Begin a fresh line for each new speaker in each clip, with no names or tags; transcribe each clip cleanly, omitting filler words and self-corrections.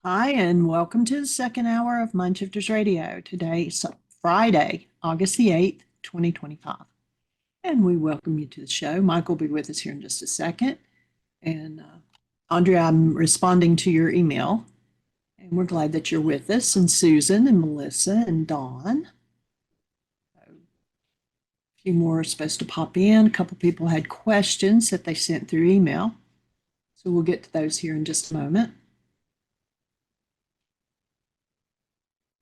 Hi, and welcome to the second hour of Mind Shifters Radio. Today's Friday, August the 8th, 2025. And we welcome you to the show. Mike will be with us here in just a second. And Andrea, I'm responding to your email. And we're glad that you're with us. And Susan and Melissa and Dawn. A few more are supposed to pop in. A couple people had questions that they sent through email. So we'll get to those here in just a moment.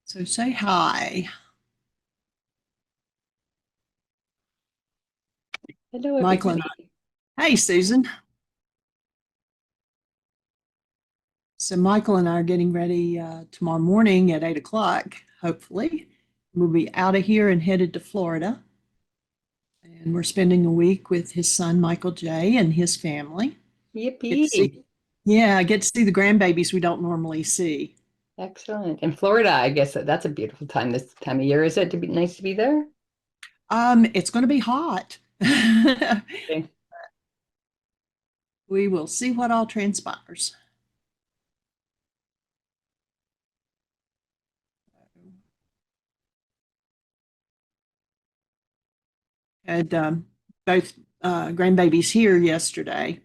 So say hi.
Hello,
Michael and
everybody.
I. Hey, Susan. So Michael and I are getting ready tomorrow morning at 8 o'clock, hopefully. We'll be out of here and headed to Florida. And we're spending a week with his son, Michael J., and his family.
Yippee.
I get to see the grandbabies we don't normally see.
Excellent. In Florida, I guess that's a beautiful time this time of year. Is it to be nice to be there?
It's going to be hot.
Okay.
We will see what all transpires. Had both grandbabies here yesterday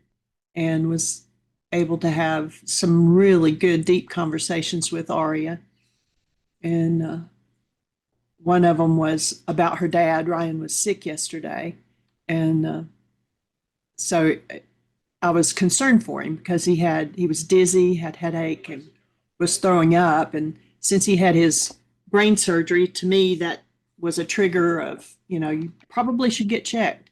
and was able to have some really good, deep conversations with Arya. And one of them was about her dad. Ryan was sick yesterday. And so I was concerned for him because he was dizzy, had headache, and was throwing up. And since he had his brain surgery, to me, that was a trigger of, you probably should get checked.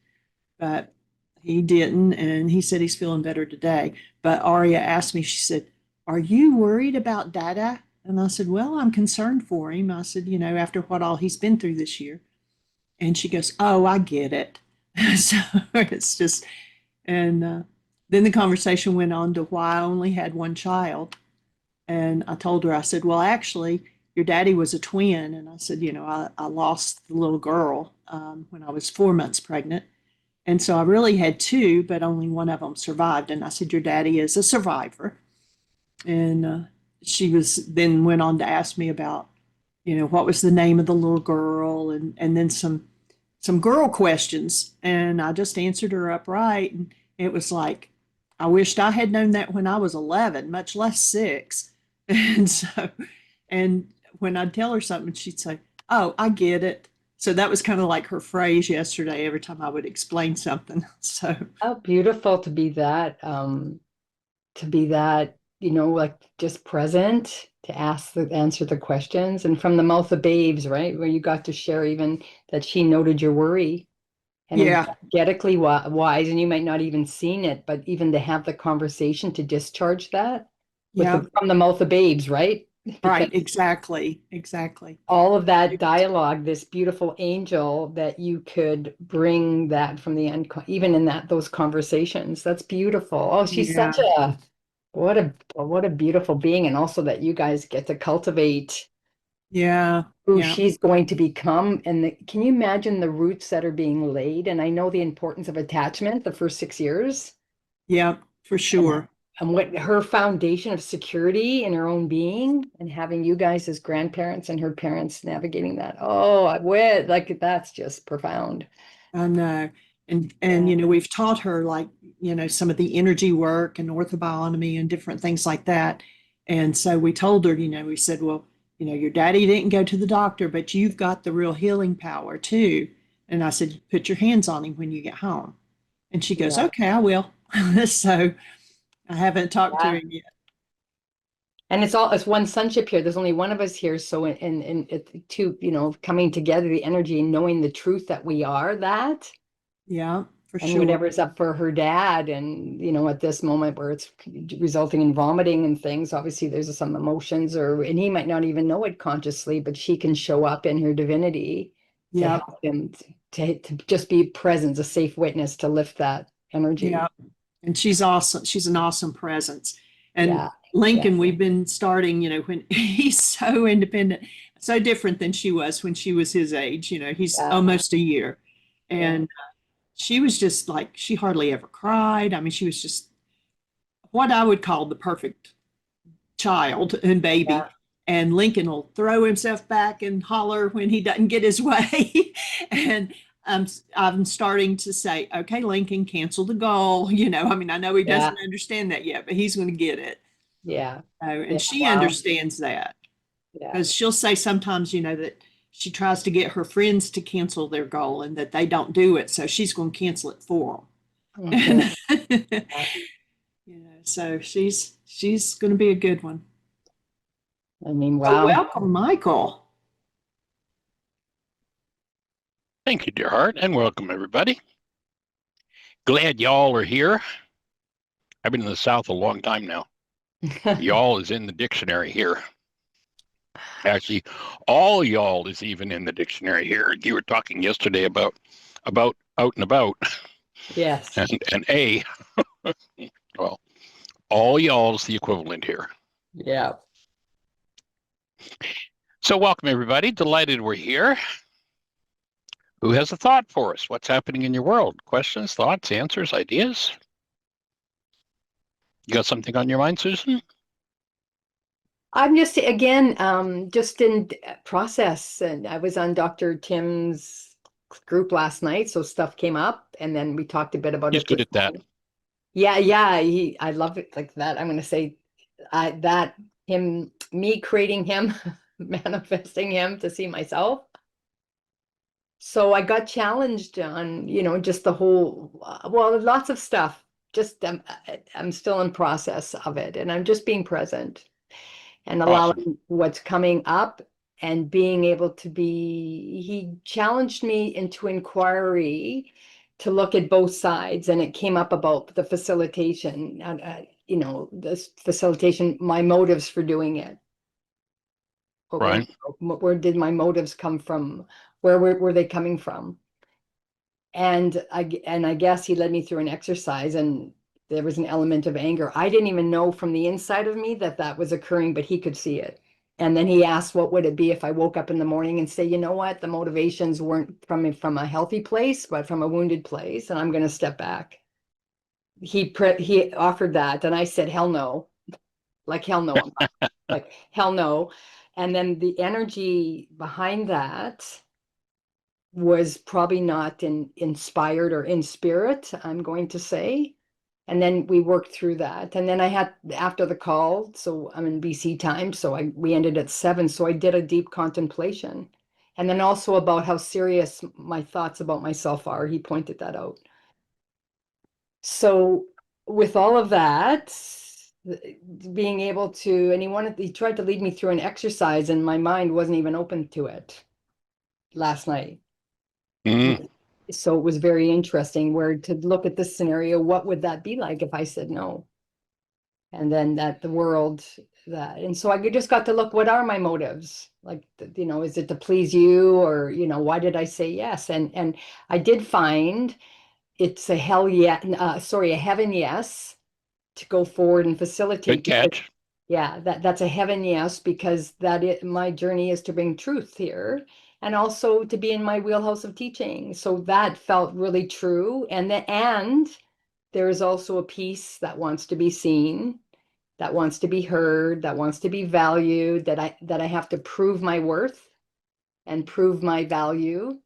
But he didn't, and he said he's feeling better today. But Arya asked me, she said, "Are you worried about Dada?" And I said, "Well, I'm concerned for him." I said, after what all he's been through this year. And she goes, "Oh, I get it." So it's just, and then the conversation went on to why I only had one child. And I told her, I said, "Well, actually, your daddy was a twin." And I said, I lost the little girl when I was 4 months pregnant. And so I really had two, but only one of them survived. And I said, "Your daddy is a survivor." And she went on to ask me about, what was the name of the little girl, and then some girl questions. And I just answered her upright. And it was like, I wished I had known that when I was 11, much less 6. And so, and when I'd tell her something, she'd say, "Oh, I get it." So that was kind of like her phrase yesterday every time I would explain something. So,
How beautiful to be that, like just present to answer the questions and from the mouth of babes, right? Where you got to share even that she noted your worry and
yeah,
energetically wise, and you might not even seen it, but even to have the conversation to discharge that
yeah,
from the mouth of babes, right?
right,
Because
exactly, exactly.
all of that dialogue, this beautiful angel that you could bring that from the end, even in those conversations. That's beautiful. Oh, she's
Yeah,
such a what a beautiful being, and also that you guys get to cultivate
yeah,
who
yeah,
she's going to become. And can you imagine the roots that are being laid? And I know the importance of attachment the first 6 years.
yeah, for
And
sure.
and what her foundation of security in her own being, and having you guys as grandparents and her parents navigating that. Oh, I would like that's just profound.
I know. And
Yeah.
we've taught her, like, some of the energy work and orthobionomy and different things like that. And so we told her, we said, "Well, your daddy didn't go to the doctor, but you've got the real healing power too." And I said, "Put your hands on him when you get home." And she goes,
Yeah.
"Okay, I will." So I haven't talked to
Yeah.
him yet.
And it's one sonship here. There's only one of us here. So in it two, coming together, the energy and knowing the truth that we are that,
Yeah, for
and
sure.
whatever's up for her dad, and at this moment where it's resulting in vomiting and things, obviously there's some emotions, and he might not even know it consciously, but she can show up in her divinity to
Yeah,
help him to just be present, a safe witness to lift that
yeah.
energy.
And she's awesome. She's an awesome presence. And
Yeah. Yeah.
Lincoln, we've been starting, when he's so independent, so different than she was when she was his age. He's
Yeah.
almost a year.
Yeah.
And she was just like, she hardly ever cried. I mean, she was just what I would call the perfect child and baby.
Yeah.
And Lincoln will throw himself back and holler when he doesn't get his way. And I'm starting to say, okay, Lincoln, cancel the goal. I mean, I know he
Yeah.
doesn't understand that yet, but he's going to get it.
Yeah.
And
Yeah.
she
Wow.
understands that
Yeah.
because she'll say sometimes, that she tries to get her friends to cancel their goal and that they don't do it. So she's going to cancel it for them.
Mhm.
And,
Yeah.
so she's going to be a good one.
I mean,
So
wow.
welcome, Michael.
Thank you, dear heart, and welcome, everybody. Glad y'all are here. I've been in the South a long time now. Y'all is in the dictionary here. Actually, all y'all is even in the dictionary here. You were talking yesterday about out and about,
Yes.
and a well, all y'all is the equivalent here.
Yeah.
So welcome, everybody. Delighted we're here. Who has a thought for us? What's happening in your world? Questions, thoughts, answers, ideas? You got something on your mind, Susan?
I'm just again just in process, and I was on Dr. Tim's group last night, so stuff came up, and then we talked a bit about
He's
it
good
this
at that.
morning. Yeah, I love it like that. I'm going to say me creating him, manifesting him to see myself. So I got challenged on, just the whole, well, lots of stuff. Just I'm still in process of it, and I'm just being present and
Awesome.
allowing what's coming up and being able to he challenged me into inquiry to look at both sides. And it came up about the facilitation, this facilitation, my motives for doing it.
Right.
Where did my motives come from? Where were they coming from? And I guess he led me through an exercise, and there was an element of anger. I didn't even know from the inside of me that was occurring, but he could see it. And then he asked, what would it be if I woke up in the morning and say, you know what, the motivations weren't from a healthy place, but from a wounded place, and I'm going to step back. He offered that, and I said, hell no, like hell no, like hell no. And then the energy behind that was probably not inspired or in spirit, I'm going to say. And then we worked through that. And then I had after the call, so I'm in BC time, so we ended at 7. So I did a deep contemplation. And then also about how serious my thoughts about myself are. He pointed that out. So with all of that, being able to, and he tried to lead me through an exercise, and my mind wasn't even open to it last night.
Mm.
So it was very interesting where to look at this scenario, what would that be like if I said no? And then that the world and so I just got to look, what are my motives? Like, is it to please you, or, why did I say yes? And I did find it's a a heaven yes to go forward and
Good
facilitate.
catch.
Yeah, that's a heaven yes, because my journey is to bring truth here and also to be in my wheelhouse of teaching. So that felt really true. And there is also a piece that wants to be seen, that wants to be heard, that wants to be valued, that I have to prove my worth and prove my value,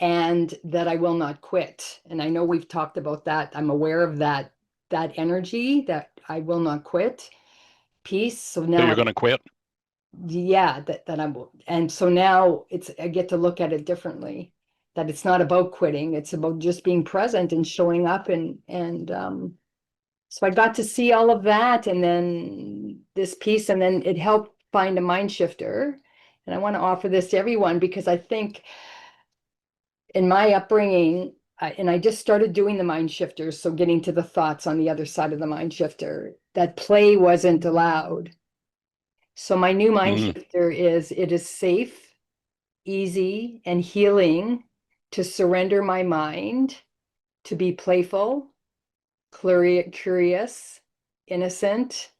and that I will not quit. And I know we've talked about that. I'm aware of that energy, that I will not quit piece. So
So
now
you're going to quit?
yeah, that I'm, and so now I get to look at it differently, that it's not about quitting, it's about just being present and showing up. And so I got to see all of that, and then this piece, and then it helped find a mind shifter. And I want to offer this to everyone, because I think in my upbringing, and I just started doing the mind shifters, so getting to the thoughts on the other side of the mind shifter, that play wasn't allowed. So my new mind
Mm.
shifter is, it is safe, easy, and healing to surrender my mind, to be playful, curious, innocent,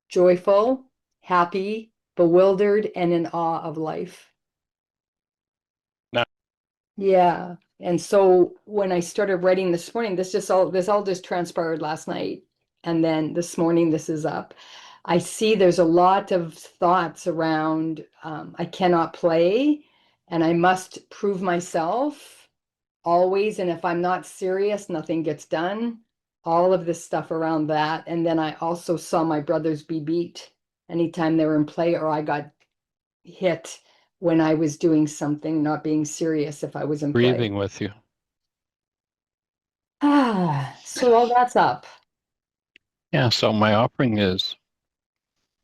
joyful, happy, bewildered, and in awe of life.
Now,
Yeah. And so when I started writing this morning, this all just transpired last night. And then this morning, this is up. I see there's a lot of thoughts around I cannot play and I must prove myself always. And if I'm not serious, nothing gets done. All of this stuff around that. And then I also saw my brothers be beat anytime they were in play, or I got hit when I was doing something, not being serious if I was in play.
Breathing with you.
So all that's up.
Yeah, so my offering is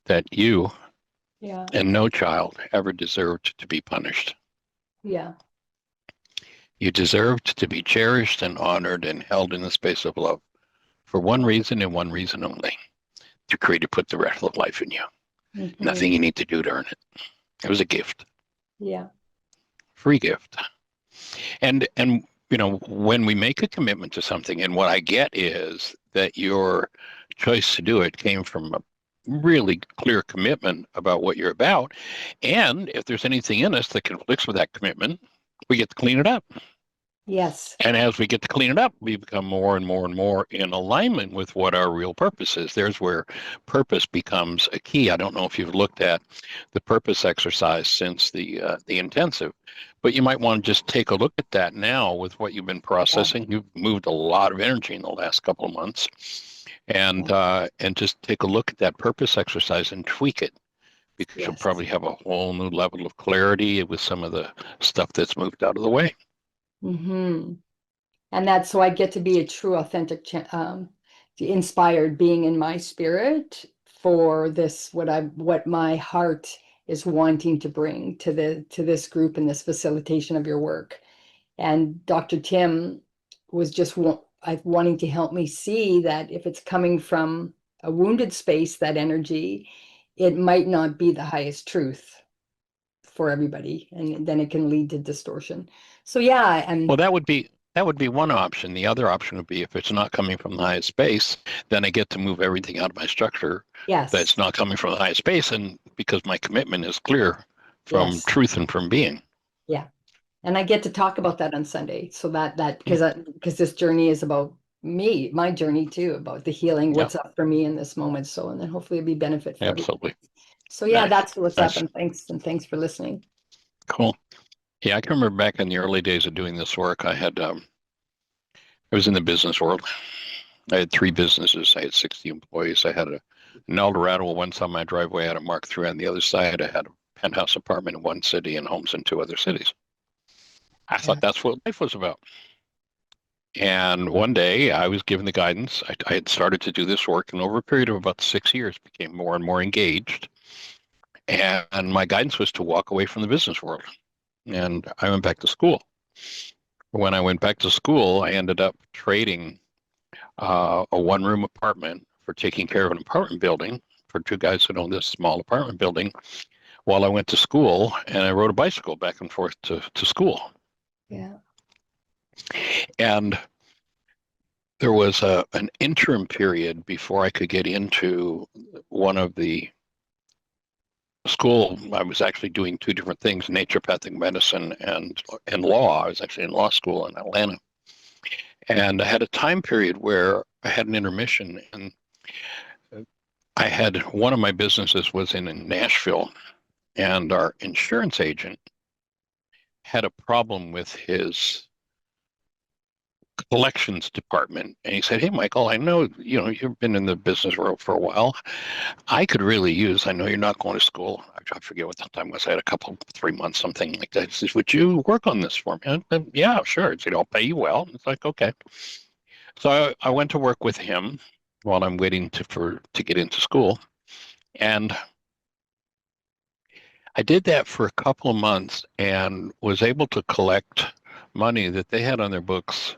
that you
Yeah.
and no child ever deserved to be punished.
Yeah.
You deserved to be cherished and honored and held in the space of love for one reason and one reason only, to create to put the rest of life in you.
Mm-hmm.
Nothing you need to do to earn it. It was a gift.
Yeah.
Free gift. And you know, when we make a commitment to something, and what I get is that your choice to do it came from a really clear commitment about what you're about. And if there's anything in us that conflicts with that commitment, we get to clean it up.
Yes.
And as we get to clean it up, we become more and more and more in alignment with what our real purpose is. There's where purpose becomes a key. I don't know if you've looked at the purpose exercise since the intensive, but you might want to just take a look at that now with what you've been processing. You've moved a lot of energy in the last couple of months, and just take a look at that purpose exercise and tweak it, because you'll probably have a whole new level of clarity with some of the stuff that's moved out of the way.
Mm-hmm. And that's so I get to be a true, authentic, inspired being in my spirit for this, what my heart is wanting to bring to this group and this facilitation of your work. And Dr. Tim was just wanting to help me see that if it's coming from a wounded space, that energy, it might not be the highest truth for everybody, and then it can lead to distortion. So yeah, and
Well, that would be one option. The other option would be if it's not coming from the highest space, then I get to move everything out of my structure that's not coming from the highest space, and because my commitment is clear from truth and from being.
Yeah. And I get to talk about that on Sunday. So that because this journey is about me, my journey too, about the healing, what's up for me in this moment. So, and then hopefully it'll be benefit for
Absolutely.
everybody. So yeah,
Nice.
that's what's up. And thanks for listening.
Cool. Yeah, I can remember back in the early days of doing this work, I was in the business world. I had 3 businesses. I had 60 employees. I had an Eldorado on one side of my driveway. I had a Mark III on the other side. I had a penthouse apartment in one city and homes in 2 other cities. I thought that's what life was about. And one day I was given the guidance. I had started to do this work, and over a period of about 6 years became more and more engaged. And my guidance was to walk away from the business world. And I went back to school. When I went back to school, I ended up trading a one-room apartment for taking care of an apartment building for 2 guys that owned this small apartment building while I went to school, and I rode a bicycle back and forth to school.
Yeah.
And there was an interim period before I could get into one of the school. I was actually doing 2 different things, naturopathic medicine and law. I was actually in law school in Atlanta. And I had a time period where I had an intermission, and I had one of my businesses was in Nashville, and our insurance agent had a problem with his collections department. And he said, "Hey, Michael, I know, you've been in the business world for a while. I could really use, I know you're not going to school." I forget what the time was. I had a couple, 3 months, something like that. He says, "Would you work on this for me?" And, yeah, sure. He said, "I'll pay you well." It's like, okay. So I went to work with him while I'm waiting to get into school. And I did that for a couple of months and was able to collect money that they had on their books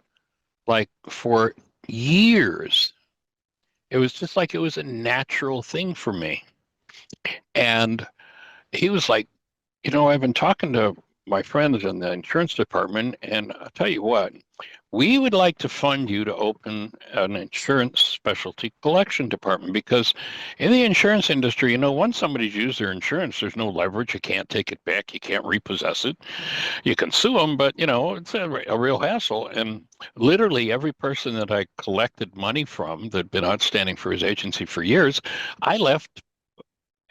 like for years. It was just like it was a natural thing for me. And he was like, "I've been talking to my friends in the insurance department, and I'll tell you what, we would like to fund you to open an insurance specialty collection department, because in the insurance industry, once somebody's used their insurance, there's no leverage. You can't take it back. You can't repossess it. You can sue them, but, it's a real hassle." And literally every person that I collected money from that had been outstanding for his agency for years, I left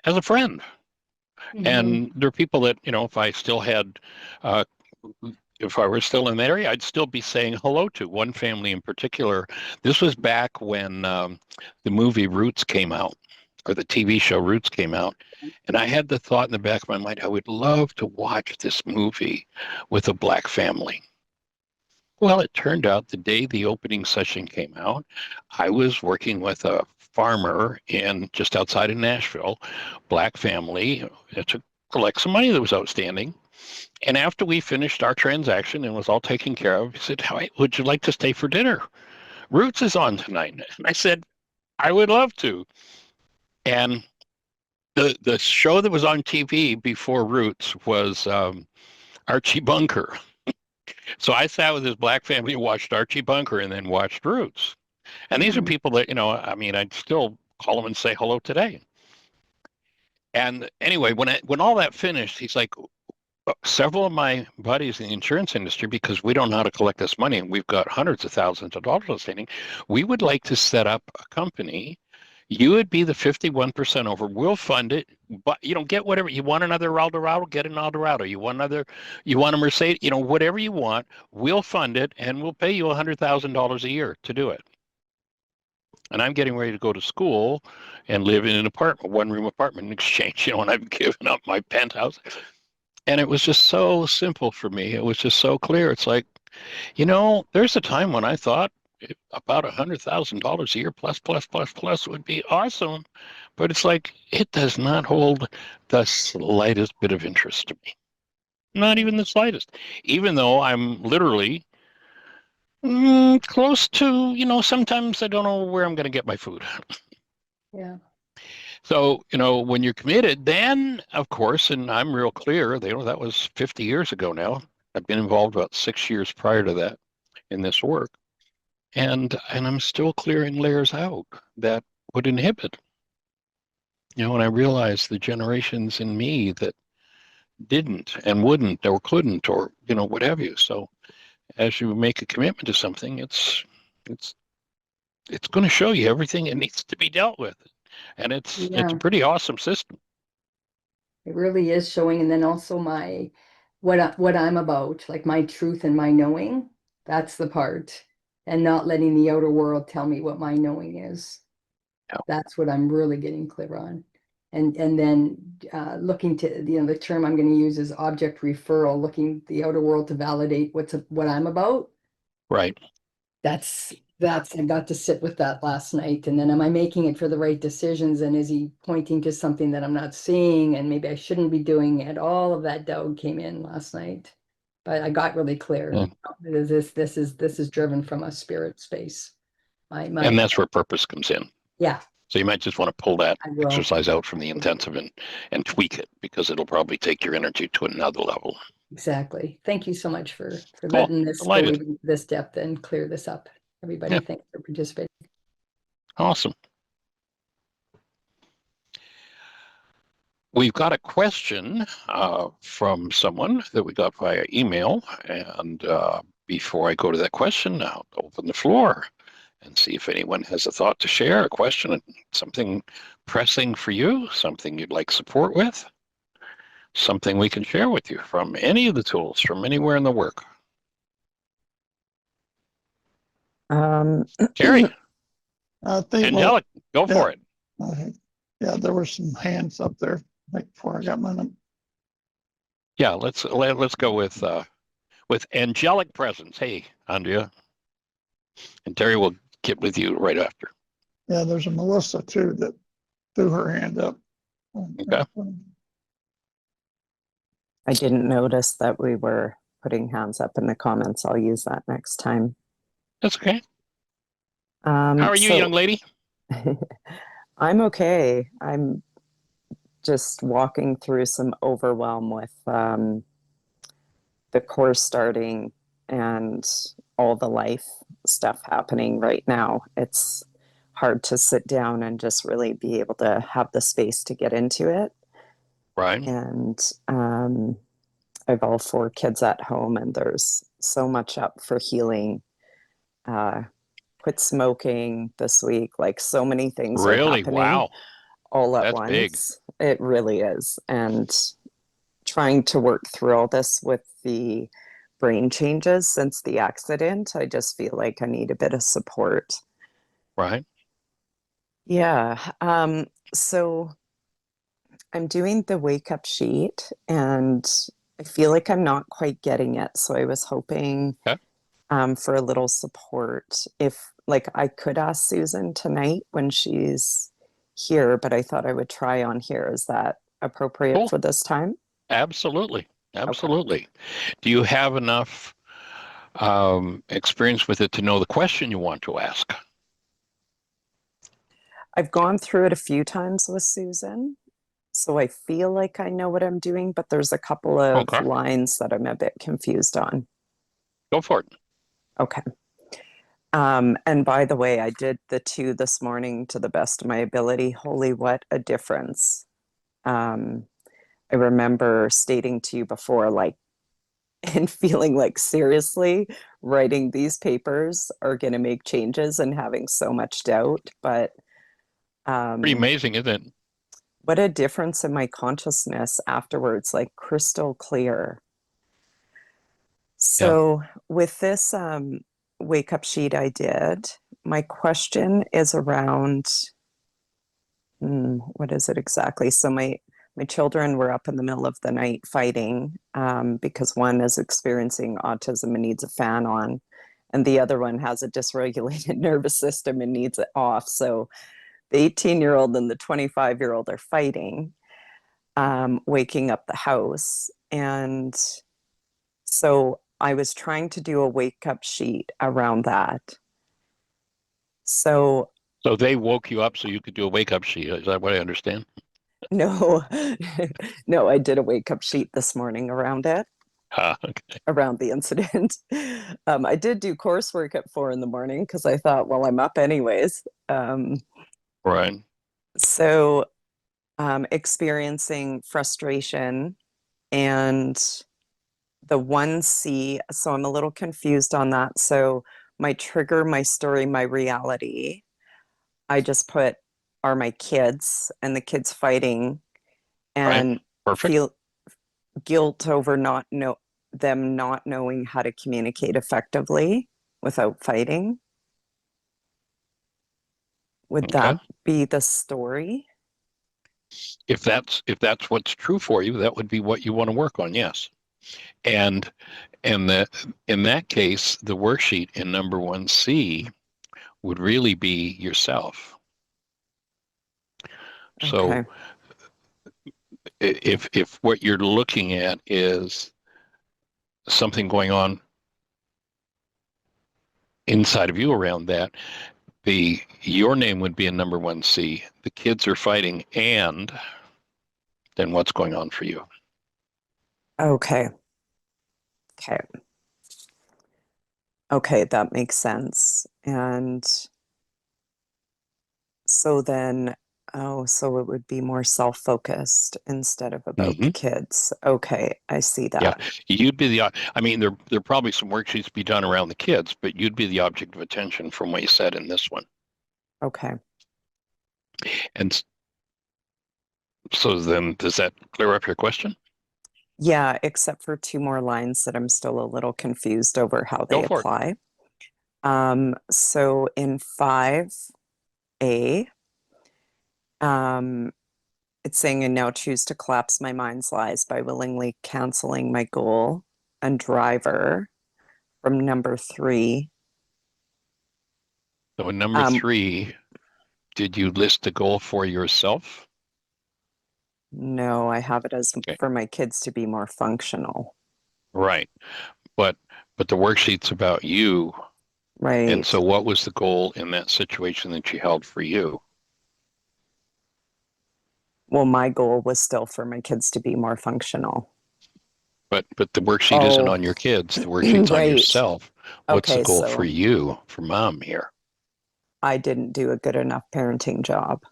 as a friend.
Mhm.
And there are people that, if I still had, uh, if I were still in that area, I'd still be saying hello to one family in particular. This was back when the movie Roots came out, or the TV show Roots came out. And I had the thought in the back of my mind, I would love to watch this movie with a black family. Well, it turned out the day the opening session came out, I was working with a farmer in just outside of Nashville, black family, to collect some money that was outstanding. And after we finished our transaction and was all taken care of, he said, "Hey, would you like to stay for dinner? Roots is on tonight." And I said, "I would love to." And the show that was on TV before Roots was Archie Bunker. So I sat with his black family and watched Archie Bunker and then watched Roots. And these are
Mhm.
people that, I mean, I'd still call them and say hello today. And anyway, when all that finished, he's like, several of my buddies in the insurance industry, because we don't know how to collect this money and we've got hundreds of thousands of dollars outstanding, we would like to set up a company. You would be the 51% over. We'll fund it, but get whatever you want. Another Eldorado, get an Eldorado. You want a Mercedes, whatever you want. We'll fund it, and we'll pay you $100,000 a year to do it. And I'm getting ready to go to school and live in an apartment, one-room apartment in exchange, and I've given up my penthouse. And it was just so simple for me. It was just so clear. It's like, there's a time when I thought about $100,000 a year plus would be awesome. But it's like, it does not hold the slightest bit of interest to me. Not even the slightest. Even though I'm literally close to, sometimes I don't know where I'm going to get my food.
Yeah.
So, when you're committed, then of course, and I'm real clear, that was 50 years ago now. I've been involved about 6 years prior to that in this work. And I'm still clearing layers out that would inhibit. And I realized the generations in me that didn't and wouldn't or couldn't or, what have you. So as you make a commitment to something, it's it's going to show you everything it needs to be dealt with. And it's
Yeah.
a pretty awesome system.
It really is showing, and then also what I'm about, like my truth and my knowing. That's the part, and not letting the outer world tell me what my knowing is.
Yeah.
That's what I'm really getting clear on, and then looking to the term I'm going to use is object referral, looking the outer world to validate what I'm about.
Right.
That's I got to sit with that last night. And then am I making it for the right decisions? And is he pointing to something that I'm not seeing and maybe I shouldn't be doing it? All of that doubt came in last night. But I got really clear.
Yeah.
This is driven from a spirit space.
And that's where purpose comes in.
Yeah.
So you might just want to pull that
I will.
exercise out from the intensive and tweak it, because it'll probably take your energy to another level.
Exactly. Thank you so much for
Cool.
letting this go
Delighted.
even this depth and clear this up. Everybody,
Yeah.
thanks for participating.
Awesome. We've got a question from someone that we got via email. And before I go to that question, I'll open the floor and see if anyone has a thought to share, a question, something pressing for you, something you'd like support with, something we can share with you from any of the tools, from anywhere in the work. Terry,
I think,
Angelic, go
yeah.
for it.
Yeah, there were some hands up there, like before I got my.
Yeah, let's go with angelic presence. Hey, Andrea, and Terry will get with you right after.
Yeah, there's a Melissa too that threw her hand up.
Okay.
I didn't notice that we were putting hands up in the comments. I'll use that next time.
That's okay. How are you, young lady?
I'm okay. I'm just walking through some overwhelm with the course starting and all the life stuff happening right now. It's hard to sit down and just really be able to have the space to get into it.
Right.
And I have all 4 kids at home, and there's so much up for healing. Quit smoking this week. Like, so many things are
Really?
happening
Wow.
all at
That's
once.
big.
It really is. And trying to work through all this with the brain changes since the accident, I just feel like I need a bit of support.
Right.
Yeah. So I'm doing the wake up sheet and I feel like I'm not quite getting it. So I was hoping
Okay.
for a little support. If like I could ask Susan tonight when she's here, but I thought I would try on here. Is that appropriate
Cool.
for this time?
Absolutely. Absolutely. Do you have enough experience with it to know the question you want to ask?
I've gone through it a few times with Susan, so I feel like I know what I'm doing, but there's a couple of
Okay.
lines that I'm a bit confused on.
Go for it.
Okay. And by the way, I did the 2 this morning to the best of my ability. Holy, what a difference. I remember stating to you before, like, and feeling like seriously, writing these papers are going to make changes and having so much doubt. But
Pretty amazing, isn't it?
what a difference in my consciousness afterwards, like crystal clear. So with this wake up sheet I did, my question is around what is it exactly? So my children were up in the middle of the night fighting because one is experiencing autism and needs a fan on, and the other one has a dysregulated nervous system and needs it off. So the 18-year-old and the 25-year-old are fighting, waking up the house. And so I was trying to do a wake up sheet around that. So
So they woke you up so you could do a wake up sheet. Is that what I understand?
no, no, I did a wake up sheet this morning around it,
Okay.
around the incident. I did do coursework at 4 in the morning because I thought, well, I'm up anyways.
Right.
So experiencing frustration and the 1C. So I'm a little confused on that. So my trigger, my story, my reality, I just put are my kids and the kids fighting
Right.
and
Perfect.
feel guilt over them not knowing how to communicate effectively without fighting. Would
Okay.
that be the story?
If that's what's true for you, that would be what you want to work on. Yes. And in that case, the worksheet in number 1C would really be yourself. So
Okay.
if what you're looking at is something going on inside of you around that, your name would be in number 1C. The kids are fighting, and then what's going on for you?
Okay. Okay. Okay, that makes sense. And so then, oh, so it would be more self-focused instead of about the
Hmm.
kids. Okay, I see
Yeah,
that.
you'd be I mean, there probably some worksheets to be done around the kids, but you'd be the object of attention from what you said in this one.
Okay.
And so then, does that clear up your question?
Yeah, except for 2 more lines that I'm still a little confused over how
Go
they
for it.
apply. So in 5A, it's saying, I now choose to collapse my mind's lies by willingly canceling my goal and driver from number 3.
So in number 3, did you list the goal for yourself?
No, I have it as
Okay.
for my kids to be more functional.
Right. But the worksheet's about you.
Right.
And so what was the goal in that situation that you held for you?
Well, my goal was still for my kids to be more functional.
But the worksheet isn't
Oh,
on your kids. The worksheet's on
right.
yourself. What's the
Okay,
goal for
so
you, for mom here?
I didn't do a good enough parenting job.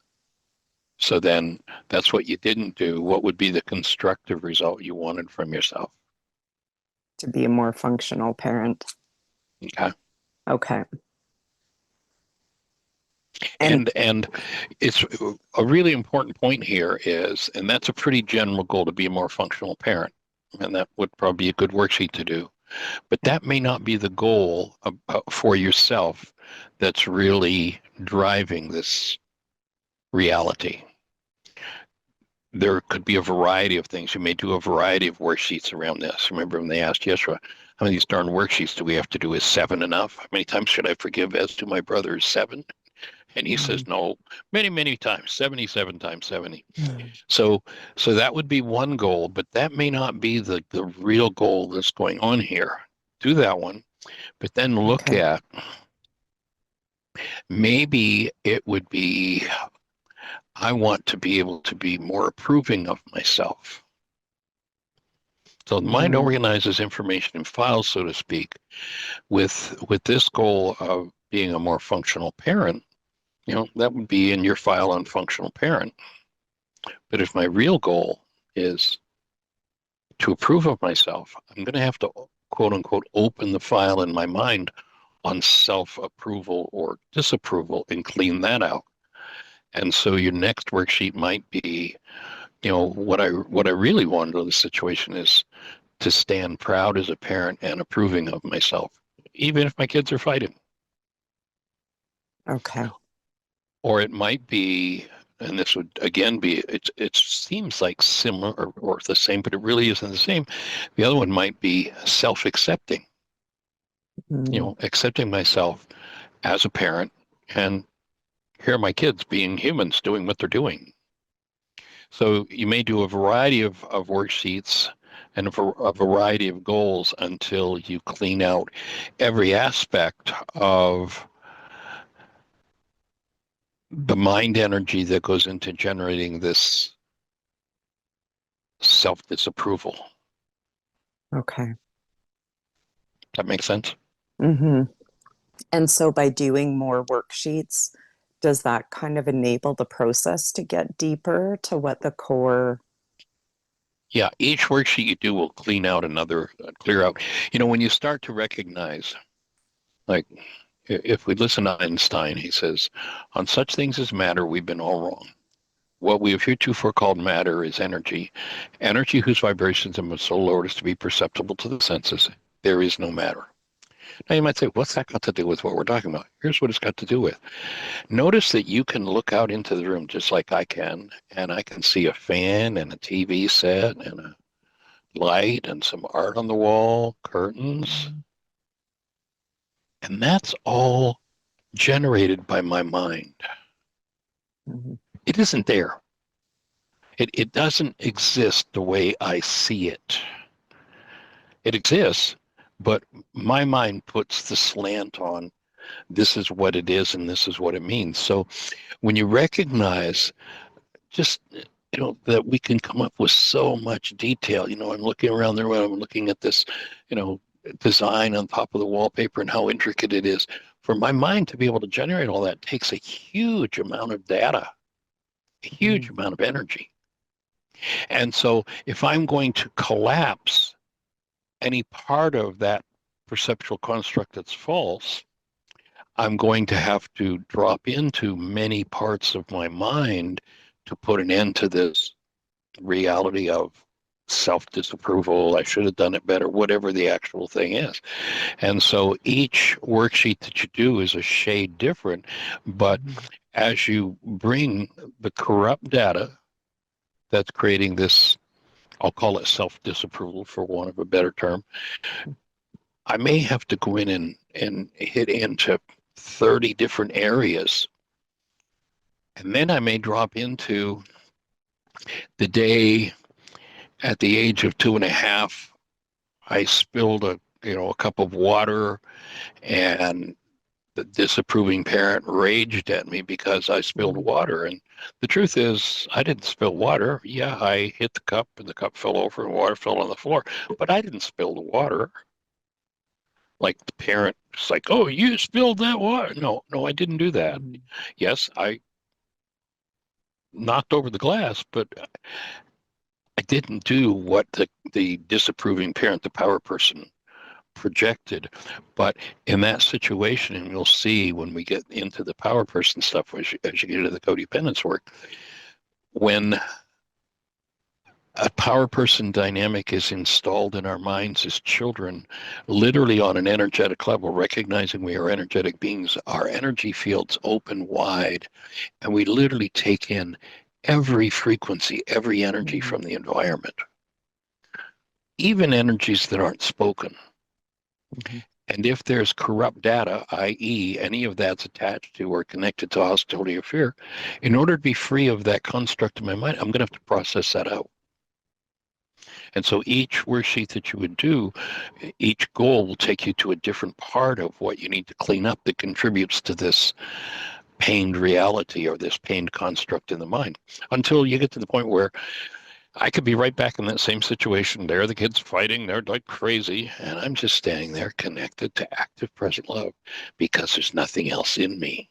So then that's what you didn't do. What would be the constructive result you wanted from yourself?
To be a more functional parent.
Okay.
Okay.
And it's a really important point here is, and that's a pretty general goal, to be a more functional parent. And that would probably be a good worksheet to do. But that may not be the goal for yourself that's really driving this reality. There could be a variety of things. You may do a variety of worksheets around this. Remember when they asked Yeshua, how many of these darn worksheets do we have to do? Is 7 enough? How many times should I forgive as to my brother? Is 7? And he says, no, many, many times, 77 times 70. So that would be one goal, but that may not be the real goal that's going on here. Do that one, but then look
Okay.
at, maybe it would be, I want to be able to be more approving of myself. So the mind organizes information in files, so to speak, with this goal of being a more functional parent. That would be in your file on functional parent. But if my real goal is to approve of myself, I'm going to have to, quote unquote, open the file in my mind on self-approval or disapproval and clean that out. And so your next worksheet might be, what I really want in the situation is to stand proud as a parent and approving of myself, even if my kids are fighting.
Okay.
Or it might be, and this would again be, it seems like similar or the same, but it really isn't the same. The other one might be self-accepting, accepting myself as a parent, and here are my kids being humans doing what they're doing. So you may do a variety of worksheets and a variety of goals until you clean out every aspect of the mind energy that goes into generating this self-disapproval.
Okay.
That makes sense?
Mm-hmm. And so by doing more worksheets, does that kind of enable the process to get deeper to what the core?
Yeah, each worksheet you do will clear out. When you start to recognize, like, if we listen to Einstein, he says, on such things as matter, we've been all wrong. What we have heretofore called matter is energy whose vibrations are so low as to be perceptible to the senses. There is no matter. Now you might say, what's that got to do with what we're talking about? Here's what it's got to do with. Notice that you can look out into the room just like I can, and I can see a fan and a TV set and a light and some art on the wall, curtains. And that's all generated by my mind.
Mm-hmm.
It isn't there. It doesn't exist the way I see it. It exists, but my mind puts the slant on this is what it is and this is what it means. So when you recognize just, that we can come up with so much detail, I'm looking around the room, I'm looking at this, design on top of the wallpaper and how intricate it is. For my mind to be able to generate all that takes a huge amount of data, a huge amount of energy. And so if I'm going to collapse any part of that perceptual construct that's false, I'm going to have to drop into many parts of my mind to put an end to this reality of self-disapproval, I should have done it better, whatever the actual thing is. And so each worksheet that you do is a shade different, but as you bring the corrupt data that's creating this, I'll call it self-disapproval for want of a better term, I may have to go in and hit into 30 different areas. And then I may drop into the day at the age of 2.5, I spilled a cup of water, and the disapproving parent raged at me because I spilled water. And the truth is, I didn't spill water. Yeah, I hit the cup and the cup fell over and water fell on the floor, but I didn't spill the water. Like the parent was like, oh, you spilled that water. No, I didn't do that. Yes, I knocked over the glass, but I didn't do what the disapproving parent, the power person, projected. But in that situation, and you'll see when we get into the power person stuff, as you get into the codependence work, when a power person dynamic is installed in our minds as children, literally on an energetic level, recognizing we are energetic beings, our energy fields open wide, and we literally take in every frequency, every energy from the environment, even energies that aren't spoken. And if there's corrupt data, i.e., any of that's attached to or connected to hostility or fear, in order to be free of that construct in my mind, I'm going to have to process that out. And so each worksheet that you would do, each goal will take you to a different part of what you need to clean up that contributes to this pained reality or this pained construct in the mind, until you get to the point where I could be right back in that same situation. There, the kids fighting, they're like crazy, and I'm just standing there connected to active present love because there's nothing else in me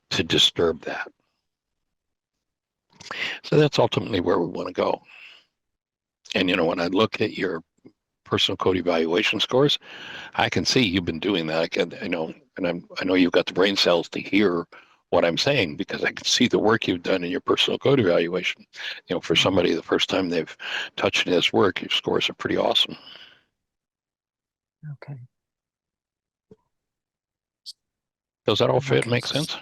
to disturb that. So that's ultimately where we want to go. And, when I look at your personal code evaluation scores, I can see you've been doing that. I know you've got the brain cells to hear what I'm saying because I can see the work you've done in your personal code evaluation. For somebody, the first time they've touched this work, your scores are pretty awesome.
Okay.
Does that all fit? Make sense?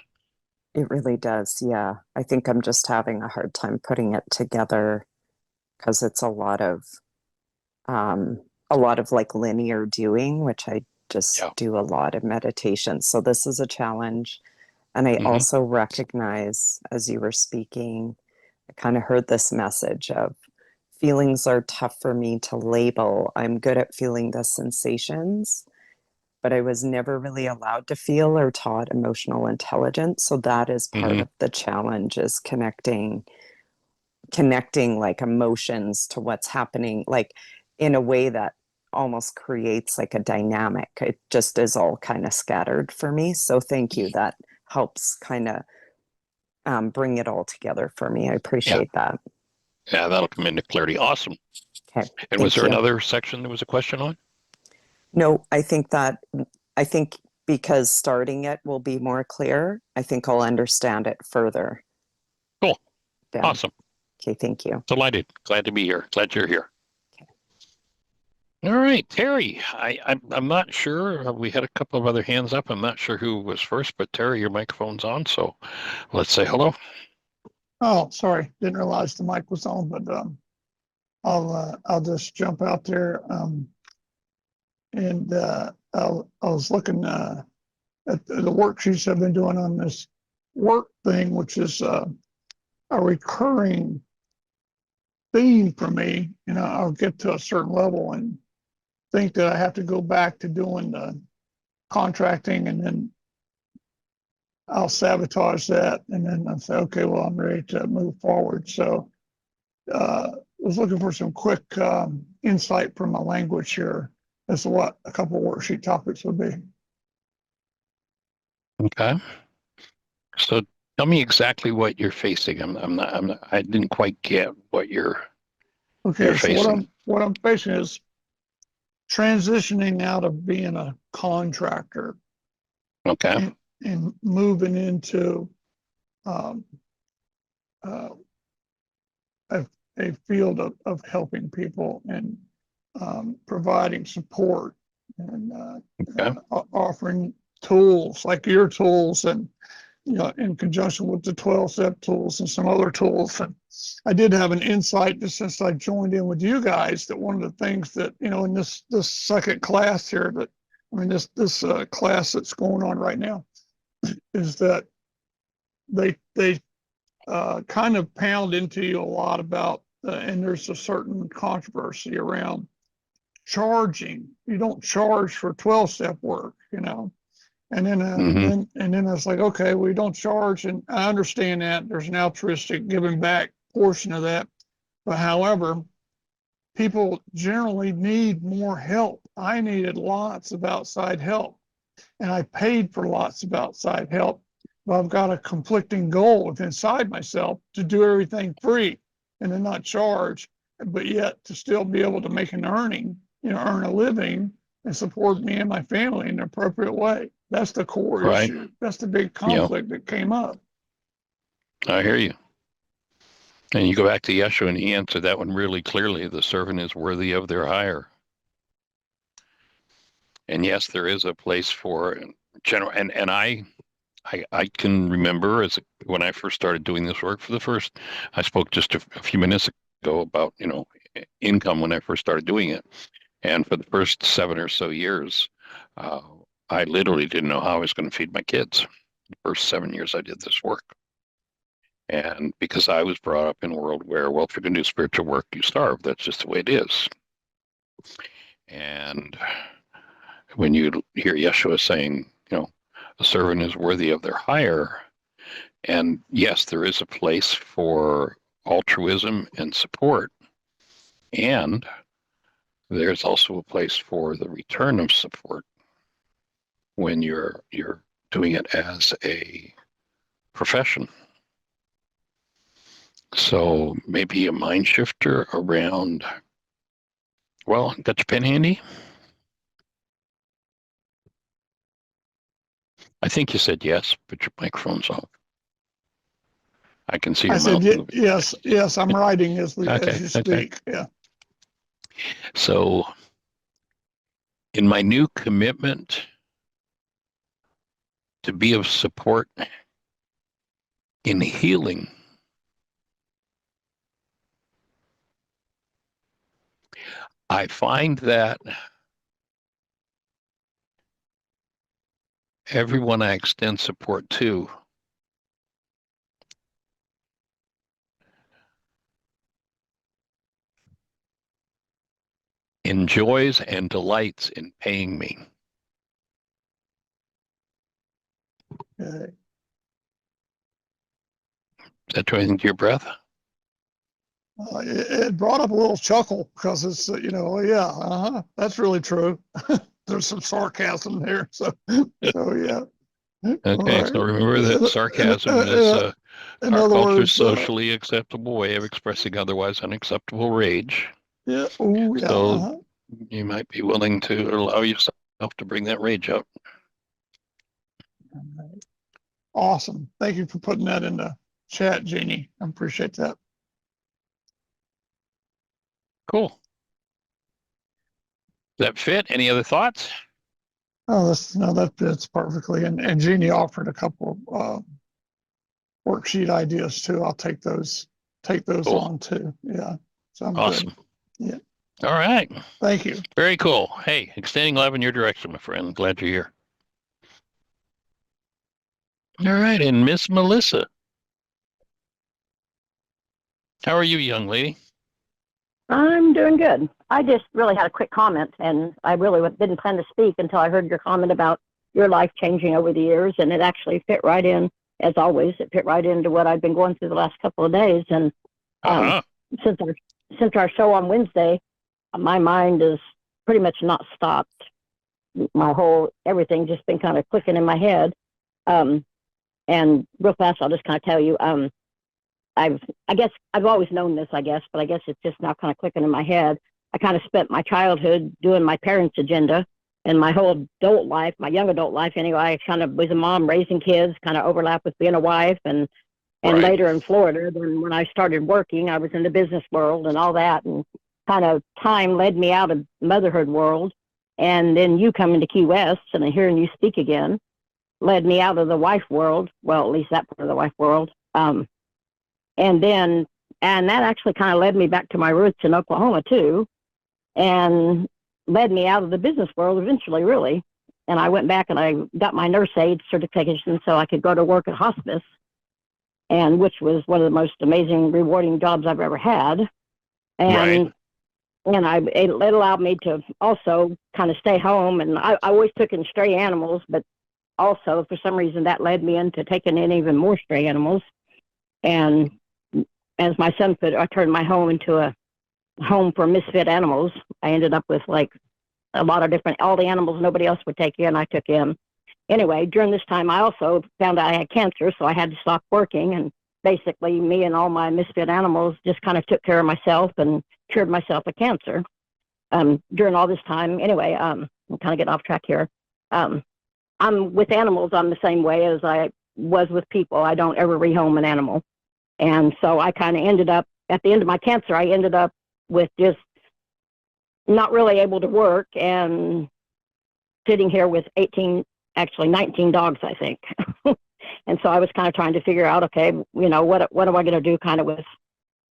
It really does. Yeah. I think I'm just having a hard time putting it together because it's a lot of like linear doing, which I just do a lot of meditation. So this is a challenge. And I also recognize, as you were speaking, I kind of heard this message of feelings are tough for me to label. I'm good at feeling the sensations, but I was never really allowed to feel or taught emotional intelligence. So that is part of the challenge, is connecting like emotions to what's happening, like in a way that almost creates like a dynamic. It just is all kind of scattered for me. So thank you. That helps kind of bring it all together for me. I appreciate that.
Yeah, that'll come into clarity. Awesome.
Okay.
And was there another section there was a question on?
No, I think because starting it will be more clear, I think I'll understand it further.
Cool.
Yeah.
Awesome.
Okay, thank you.
Delighted. Glad to be here. Glad you're here.
Okay.
All right, Terry. I'm not sure. We had a couple of other hands up. I'm not sure who was first, but Terry, your microphone's on, so let's say hello.
Oh, sorry, didn't realize the mic was on, but I'll just jump out there. And I was looking at the worksheets I've been doing on this work thing, which is a recurring theme for me. I'll get to a certain level and think that I have to go back to doing the contracting, and then I'll sabotage that, and then I'll say, okay, well, I'm ready to move forward. So I was looking for some quick insight from my language here as to what a couple of worksheet topics would be.
Okay. So tell me exactly what you're facing. I didn't quite get what you're facing.
So what I'm facing is transitioning out of being a contractor.
Okay.
And moving into a field of helping people and providing support and offering tools like your tools, and in conjunction with the 12-step tools and some other tools. And I did have an insight just since I joined in with you guys that one of the things that in this second class here, this class that's going on right now, is that they kind of pound into you a lot about and there's a certain controversy around charging. You don't charge for 12-step work, and then and then I was like, okay, we don't charge, and I understand that there's an altruistic giving back portion of that, but however, people generally need more help. I needed lots of outside help, and I paid for lots of outside help, but I've got a conflicting goal within inside myself to do everything free and then not charge. but yet to still be able to make an earning, earn a living and support me and my family in an appropriate way. That's the core
Right.
issue. That's the big conflict that came up.
I hear you. And you go back to Yeshua, and he answered that one really clearly. The servant is worthy of their hire. And yes, there is a place for general. And I can remember when I first started doing this work I spoke just a few minutes ago about, income when I first started doing it. And for the first 7 or so years, I literally didn't know how I was going to feed my kids. The first 7 years I did this work. And because I was brought up in a world where, well, if you're going to do spiritual work, you starve. That's just the way it is. And when you hear Yeshua saying, a servant is worthy of their hire, and yes, there is a place for altruism and support, and there's also a place for the return of support when you're doing it as a profession. So maybe a mind shifter around, well, got your pen handy? I think you said yes, but your microphone's off. I can see your mouth moving.
Yes, I'm writing as you speak.
Okay.
Yeah.
So in my new commitment to be of support in healing, I find that everyone I extend support to enjoys and delights in paying me.
Okay.
Is that do anything to your breath?
It brought up a little chuckle because it's, that's really true. There's some sarcasm there. So yeah.
Okay,
Right.
so remember that sarcasm is
in
our
other
culture's
words,
socially acceptable way of expressing otherwise unacceptable rage.
yeah. Oh, yeah.
So you might be willing to allow yourself to bring that rage out.
Awesome. Thank you for putting that in the chat, Jeanie. I appreciate that.
Cool. Does that fit? Any other thoughts?
Oh, that fits perfectly. And Jeanie offered a couple of worksheet ideas too. I'll take those
Cool.
on too. Yeah. Sounds
Awesome.
good. Yeah.
All right.
Thank you.
Very cool. Hey, extending love in your direction, my friend. Glad you're here. All right, and Miss Melissa. How are you, young lady?
I'm doing good. I just really had a quick comment, and I really didn't plan to speak until I heard your comment about your life changing over the years, and it actually fit right in, as always. It fit right into what I've been going through the last couple of days. And since our show on Wednesday, my mind is pretty much not stopped. Everything just been kind of clicking in my head. And real fast, I'll just kind of tell you, I guess I've always known this, but I guess it's just now kind of clicking in my head. I kind of spent my childhood doing my parents' agenda, and my whole adult life, my young adult life anyway, I kind of was a mom raising kids, kind of overlapped with being a wife, and
Right.
later in Florida, then when I started working, I was in the business world and all that, and kind of time led me out of motherhood world, and then you come into Key West, and hearing you speak again led me out of the wife world, well, at least that part of the wife world. And that actually kind of led me back to my roots in Oklahoma too, and led me out of the business world eventually, really. And I went back and I got my nurse aid certification so I could go to work at hospice, and which was one of the most amazing, rewarding jobs I've ever had. And it allowed me to also kind of stay home. And I always took in stray animals, but also for some reason that led me into taking in even more stray animals. And as my son put it, I turned my home into a home for misfit animals. I ended up with like a lot of all the animals nobody else would take in, I took in. Anyway, during this time, I also found out I had cancer, so I had to stop working. And basically, me and all my misfit animals just kind of took care of myself and cured myself of cancer. During all this time, anyway, I'm kind of getting off track here. I'm with animals. I'm the same way as I was with people. I don't ever rehome an animal. And so I kind of ended up, at the end of my cancer, I ended up with just not really able to work and sitting here with 19 dogs, I think. And so I was kind of trying to figure out, okay, you know, what am I going to do kind of with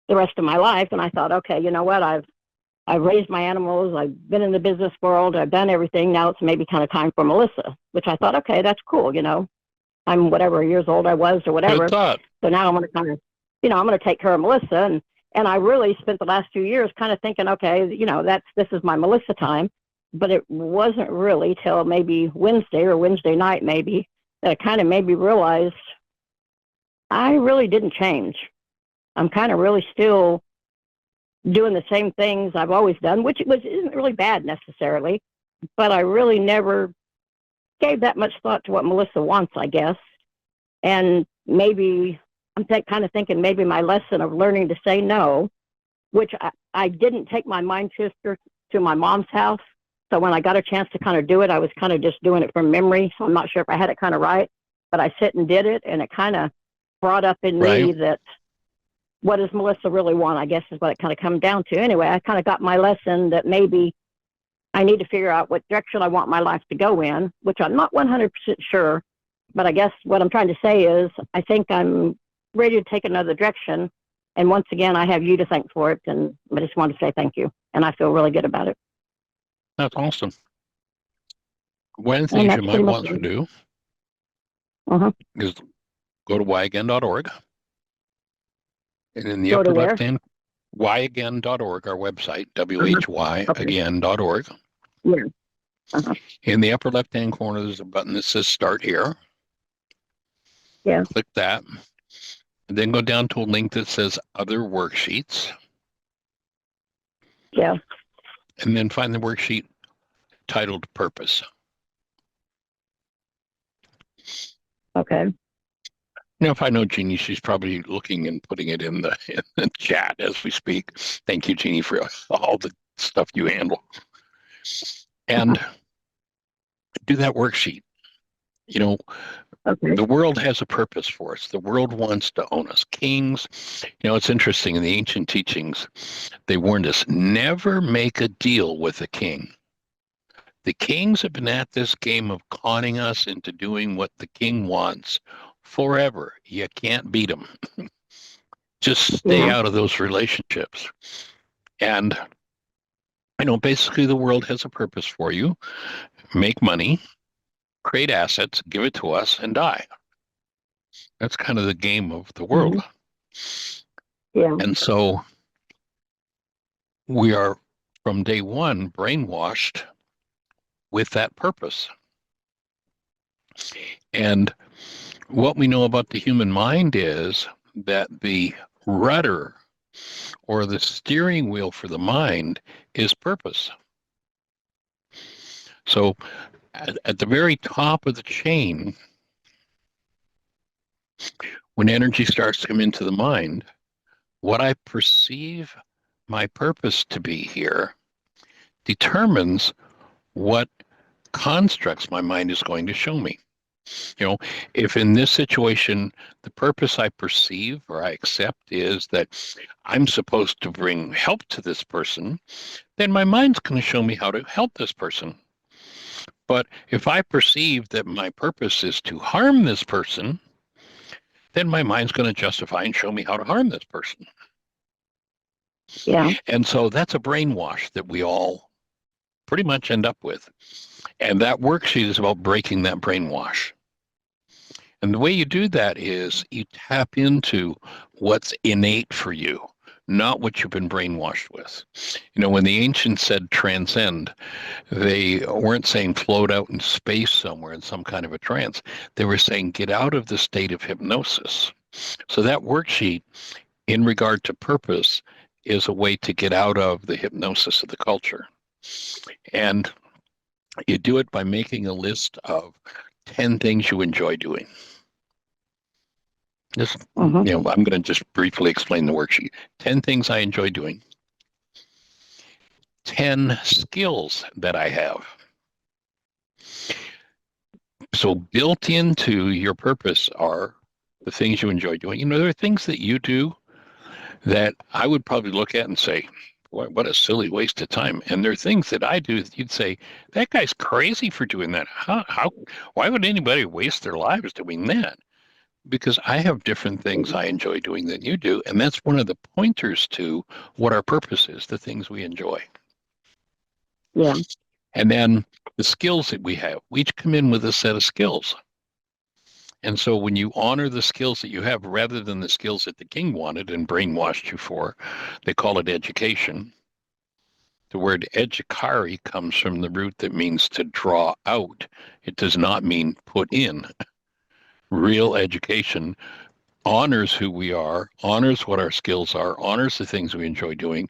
the rest of my life? And I thought, okay, you know what, I've raised my animals, I've been in the business world, I've done everything. Now it's maybe kind of time for Melissa, which I thought, okay, that's cool, you know. I'm whatever years old I was or whatever.
Good thought.
So now I'm going to kind of, you know, I'm going to take care of Melissa. And I really spent the last few years kind of thinking, okay, you know, this is my Melissa time. But it wasn't really till maybe Wednesday or Wednesday night maybe that it kind of made me realize I really didn't change. I'm kind of really still doing the same things I've always done, which isn't really bad necessarily, but I really never gave that much thought to what Melissa wants, I guess. And maybe I'm kind of thinking maybe my lesson of learning to say no, which I didn't take my mind sister to my mom's house. So when I got a chance to kind of do it, I was kind of just doing it from memory. So I'm not sure if I had it kind of right, but I sit and did it, and it kind of brought up in me that what does Melissa really want, I guess is what it kind of comes down to. Anyway, I kind of got my lesson that maybe I need to figure out what direction I want my life to go in, which I'm not 100% sure. But I guess what I'm trying to say is I think I'm ready to take another direction. And once again, I have you to thank for it. And I just want to say thank you. And I feel really good about it.
That's awesome. One of the things you might want to do is go to whyagain.org. And in the upper left-hand, whyagain.org, our website, whyagain.org.
Yeah.
In the upper left-hand corner, there's a button that says Start Here.
Yeah.
Click that. And then go down to a link that says Other Worksheets.
Yeah.
And then find the worksheet titled Purpose.
Okay.
Now, if I know Jeanie, she's probably looking and putting it in the chat as we speak. Thank you, Jeanie, for all the stuff you handle. And do that worksheet. You know, the world has a purpose for us. The world wants to own us. Kings, you know, it's interesting. In the ancient teachings, they warned us, never make a deal with a king. The kings have been at this game of conning us into doing what the king wants forever. You can't beat them. Just stay out of those relationships. And, you know, basically the world has a purpose for you. Make money, create assets, give it to us, and die. That's kind of the game of the world.
Yeah.
And so we are, from day one, brainwashed with that purpose. And what we know about the human mind is that the rudder or the steering wheel for the mind is purpose. So at the very top of the chain, when energy starts to come into the mind, what I perceive my purpose to be here determines what constructs my mind is going to show me. You know, if in this situation, the purpose I perceive or I accept is that I'm supposed to bring help to this person, then my mind's going to show me how to help this person. But if I perceive that my purpose is to harm this person, then my mind's going to justify and show me how to harm this person.
Yeah.
And so that's a brainwash that we all pretty much end up with. And that worksheet is about breaking that brainwash. And the way you do that is you tap into what's innate for you, not what you've been brainwashed with. You know, when the ancients said transcend, they weren't saying float out in space somewhere in some kind of a trance. They were saying get out of the state of hypnosis. So that worksheet, in regard to purpose, is a way to get out of the hypnosis of the culture. And you do it by making a list of 10 things you enjoy doing. Just, you know, I'm going to just briefly explain the worksheet. 10 things I enjoy doing. 10 skills that I have. So built into your purpose are the things you enjoy doing. You know, there are things that you do that I would probably look at and say, what a silly waste of time. And there are things that I do that you'd say, that guy's crazy for doing that. Why would anybody waste their lives doing that? Because I have different things I enjoy doing than you do. And that's one of the pointers to what our purpose is, the things we enjoy.
Yeah.
And then the skills that we have, we each come in with a set of skills. And so when you honor the skills that you have, rather than the skills that the king wanted and brainwashed you for, they call it education. The word educare comes from the root that means to draw out. It does not mean put in. Real education honors who we are, honors what our skills are, honors the things we enjoy doing,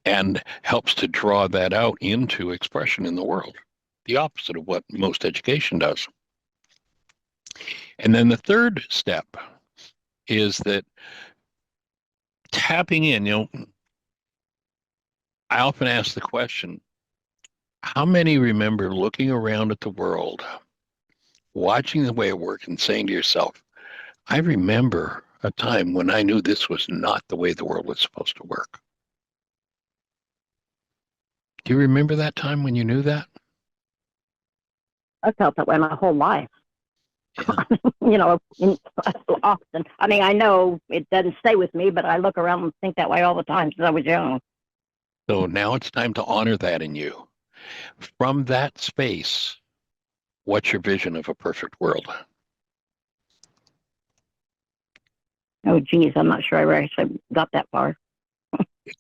and helps to draw that out into expression in the world. The opposite of what most education does. And then the third step is that tapping in, I often ask the question, how many remember looking around at the world, watching the way it works and saying to yourself, I remember a time when I knew this was not the way the world was supposed to work. Do you remember that time when you knew that?
I felt that way my whole life.
Yeah.
Often. I mean, I know it doesn't stay with me, but I look around and think that way all the time since I was young.
So now it's time to honor that in you. From that space, what's your vision of a perfect world?
Oh, geez, I'm not sure I actually got that far.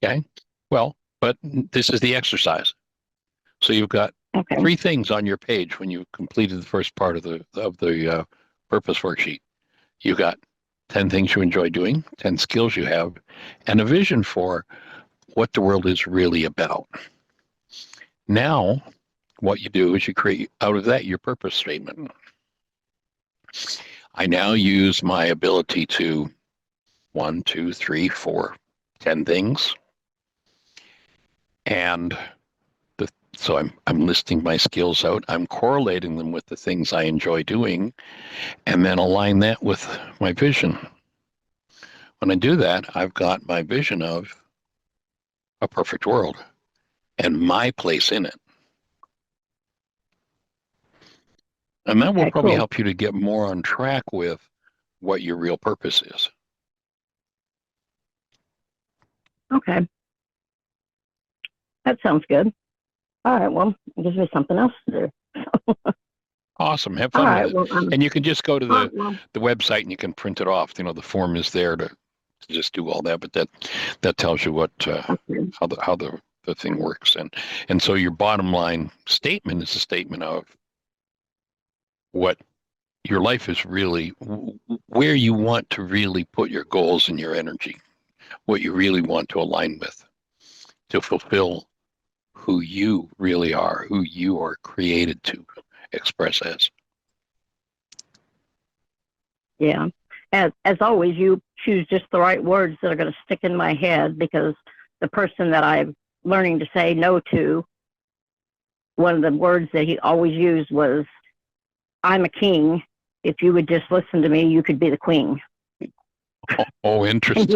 Okay. Well, but this is the exercise. So you've got
Okay.
3 things on your page when you completed the first part of the purpose worksheet. You got 10 things you enjoy doing, 10 skills you have, and a vision for what the world is really about. Now, what you do is you create out of that your purpose statement. I now use my ability to 1, 2, 3, 4, 10 things. And so I'm listing my skills out. I'm correlating them with the things I enjoy doing, and then align that with my vision. When I do that, I've got my vision of a perfect world and my place in it. And that will
Okay,
probably
cool.
help you to get more on track with what your real purpose is.
Okay. That sounds good. All right, well, it gives me something else to do.
Awesome. Have
All
fun
right,
with it.
well,
And you can just go to
well,
the website and you can print it off. The form is there to just do all that, but that tells you what
okay.
how the thing works. And so your bottom line statement is a statement of what your life is really, where you want to really put your goals and your energy, what you really want to align with to fulfill who you really are, who you are created to express as.
Yeah. As always, you choose just the right words that are going to stick in my head, because the person that I'm learning to say no to, one of the words that he always used was, I'm a king. If you would just listen to me, you could be the queen.
Oh,
And
interesting.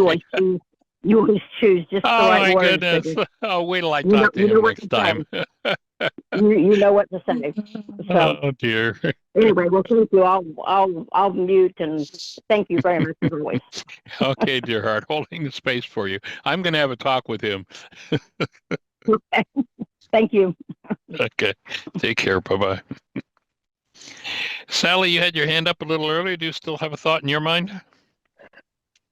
you always choose just the
Oh
right
my
words.
goodness. Oh, wait till I
You know,
talk to
you know
him
what
next
to
time.
you know what to say. So
Oh dear.
anyway, well, thank you. I'll mute, and thank you very much as always.
Okay, dear heart, holding the space for you. I'm going to have a talk with him.
Okay. Thank you.
Okay. Take care. Bye-bye. Sally, you had your hand up a little earlier. Do you still have a thought in your mind?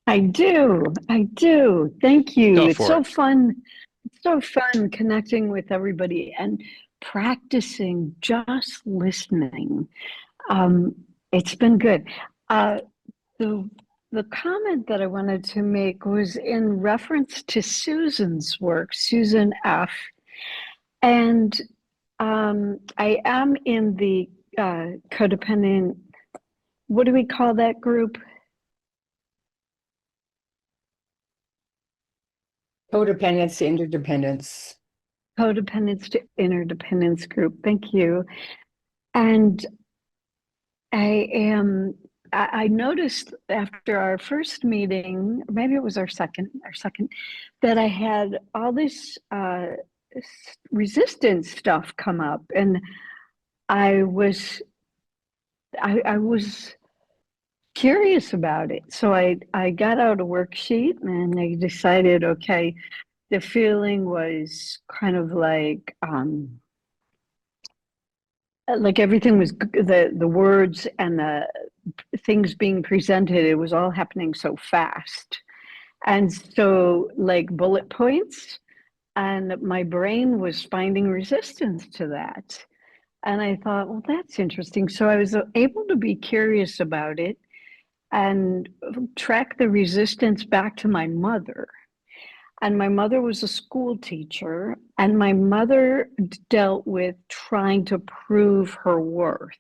I do. I do. Thank you.
Go
It's
for
so
it.
fun. It's so fun connecting with everybody and practicing just listening. It's been good. The the comment that I wanted to make was in reference to Susan's work, Susan F. And I am in the codependent, what do we call that group?
Codependence, interdependence.
codependence to interdependence group. Thank you. And I noticed after our first meeting, maybe it was our second, that I had all this resistance stuff come up, and I was curious about it. So I got out a worksheet and I decided, okay, the feeling was kind of like everything was the words and the things being presented, it was all happening so fast. And so like bullet points, and my brain was finding resistance to that. And I thought, well, that's interesting. So I was able to be curious about it and track the resistance back to my mother. And my mother was a school teacher, and my mother dealt with trying to prove her worth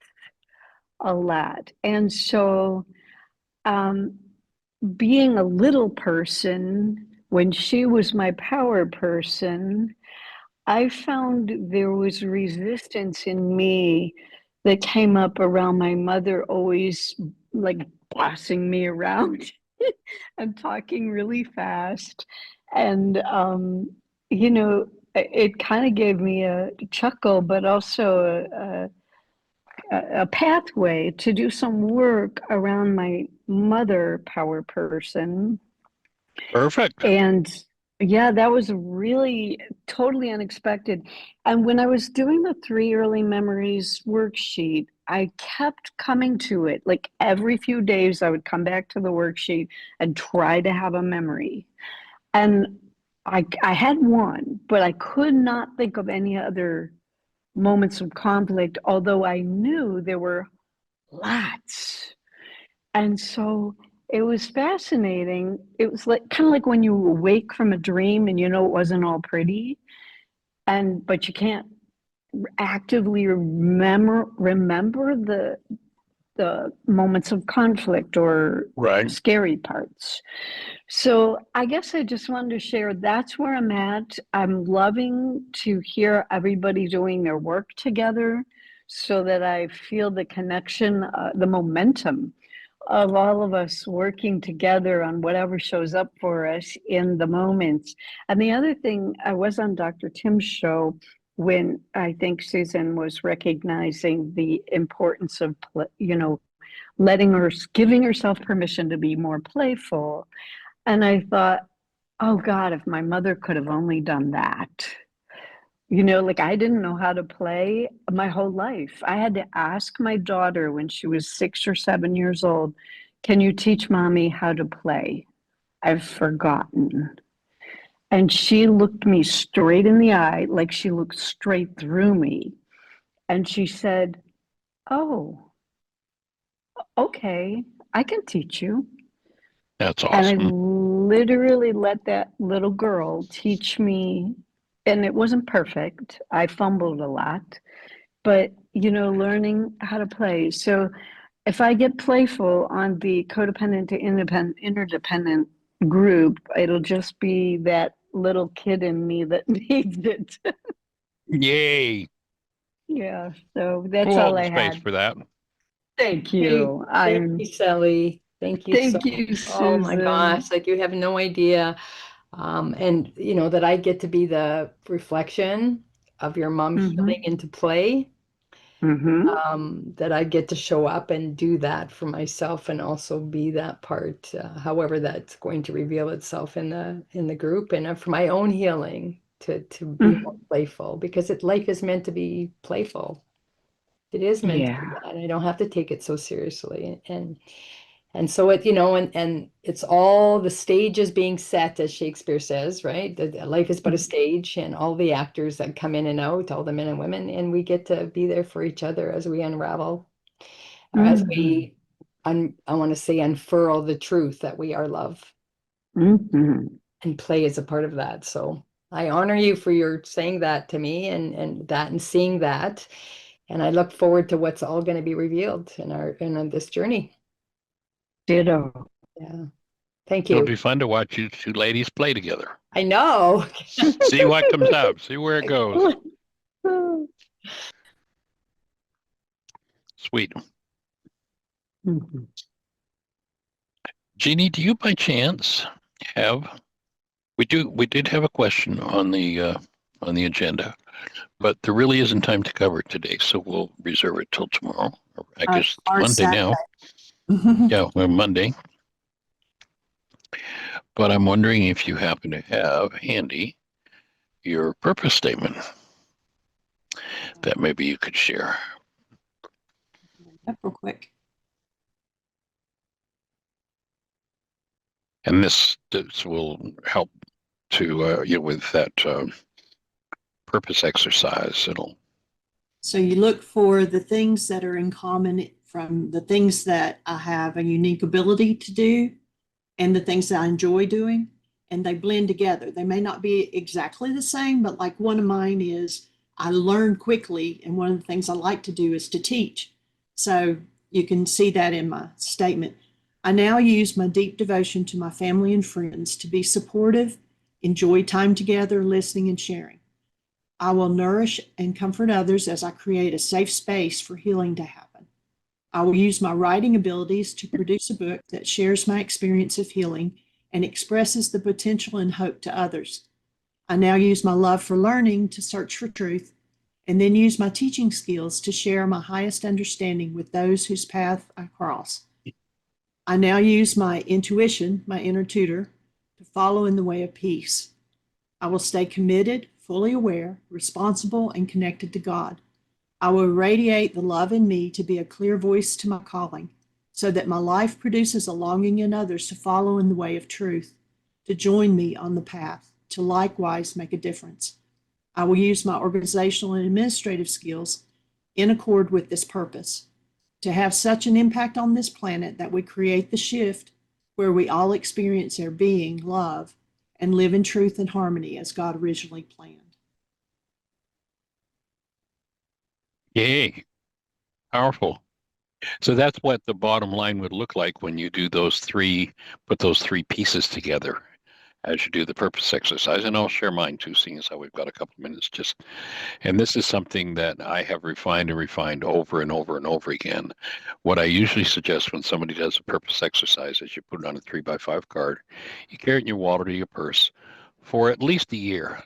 a lot. And so, being a little person, when she was my power person, I found there was resistance in me that came up around my mother always like bossing me around and talking really fast. And, you know, it kind of gave me a chuckle, but also a pathway to do some work around my mother power person.
Perfect.
And yeah, that was really totally unexpected. And when I was doing the 3 early memories worksheet, I kept coming to it. Like every few days, I would come back to the worksheet and try to have a memory. And I had one, but I could not think of any other moments of conflict, although I knew there were lots. And so it was fascinating. It was like kind of like when you awake from a dream and you know it wasn't all pretty, but you can't actively remember the moments of conflict or
Right.
scary parts. So I guess I just wanted to share that's where I'm at. I'm loving to hear everybody doing their work together so that I feel the connection, the momentum of all of us working together on whatever shows up for us in the moments. And the other thing, I was on Dr. Tim's show when I think Susan was recognizing the importance of, giving herself permission to be more playful. And I thought, oh God, if my mother could have only done that. Like I didn't know how to play my whole life. I had to ask my daughter when she was 6 or 7 years old, can you teach mommy how to play? I've forgotten. And she looked me straight in the eye, like she looked straight through me. And she said, oh, okay, I can teach you.
That's
And I
awesome.
literally let that little girl teach me, and it wasn't perfect. I fumbled a lot, but learning how to play. So if I get playful on the codependent to interdependent group, it'll just be that little kid in me that needs it.
Yay.
Yeah, so that's
We'll
all
hold the
I
space
had.
for that.
Thank
Hey,
you.
thank you, Sally. Thank you so
Thank you,
Oh my
Susan.
gosh, like you have no idea. And that I get to be the reflection of your mom
Mm-hmm.
healing into play.
Mm-hmm.
That I get to show up and do that for myself and also be that part, however that's going to reveal itself in the group and for my own healing to be more playful because life is meant to be playful. It is meant to be
Yeah.
that. I don't have to take it so seriously. And so and it's all the stages being set, as Shakespeare says, right? That life is but a stage, and all the actors that come in and out, all the men and women, and we get to be there for each other as we unravel, or as
Mm-hmm.
we, I want to say, unfurl the truth that we are love,
Mm-hmm.
and play is a part of that. So I honor you for your saying that to me and seeing that, and I look forward to what's all going to be revealed in this journey.
Ditto.
Yeah. Thank
It'll
you.
be fun to watch you two ladies play together.
I know.
See what comes out. See where it goes. Sweet.
Mhm.
Jeanie, do you by chance have? We did have a question on the agenda, but there really isn't time to cover it today, so we'll reserve it till tomorrow. Or I guess it's
Or
Monday now. Yeah, we're Monday. But I'm wondering if you happen to have handy your purpose statement that maybe you could share.
Up real quick.
And this will help to with that purpose exercise.
So you look for the things that are in common from the things that I have a unique ability to do and the things that I enjoy doing, and they blend together. They may not be exactly the same, but like one of mine is I learn quickly, and one of the things I like to do is to teach. So you can see that in my statement. I now use my deep devotion to my family and friends to be supportive, enjoy time together, listening and sharing. I will nourish and comfort others as I create a safe space for healing to happen. I will use my writing abilities to produce a book that shares my experience of healing and expresses the potential and hope to others. I now use my love for learning to search for truth and then use my teaching skills to share my highest understanding with those whose path I cross. I now use my intuition, my inner tutor, to follow in the way of peace. I will stay committed, fully aware, responsible, and connected to God. I will radiate the love in me to be a clear voice to my calling, so that my life produces a longing in others to follow in the way of truth, to join me on the path, to likewise make a difference. I will use my organizational and administrative skills in accord with this purpose, to have such an impact on this planet that we create the shift where we all experience our being, love, and live in truth and harmony as God originally planned.
Yay, powerful. So that's what the bottom line would look like when you do put those three pieces together as you do the purpose exercise. And I'll share mine too, seeing as how we've got a couple of minutes and this is something that I have refined and refined over and over and over again. What I usually suggest when somebody does a purpose exercise is you put it on a 3x5 card, you carry it in your wallet or your purse for at least a year.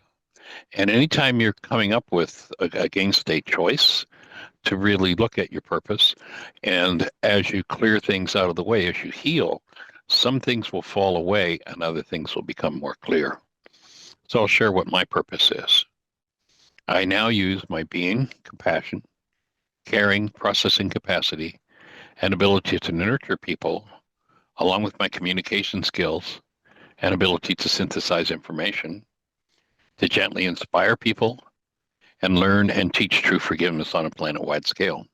And anytime you're coming up with against a choice, to really look at your purpose. And as you clear things out of the way, as you heal, some things will fall away and other things will become more clear. So I'll share what my purpose is. I now use my being, compassion, caring, processing capacity, and ability to nurture people, along with my communication skills and ability to synthesize information, to gently inspire people and learn and teach true forgiveness on a planet-wide scale.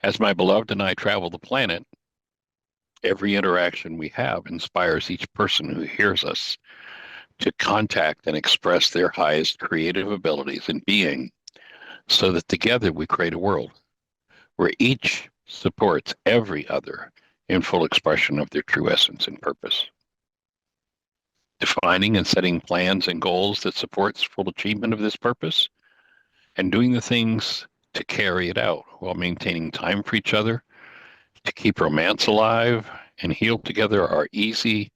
As my beloved and I travel the planet, every interaction we have inspires each person who hears us to contact and express their highest creative abilities in being, so that together we create a world where each supports every other in full expression of their true essence and purpose. Defining and setting plans and goals that supports full achievement of this purpose, and doing the things to carry it out while maintaining time for each other, to keep romance alive and heal together are easy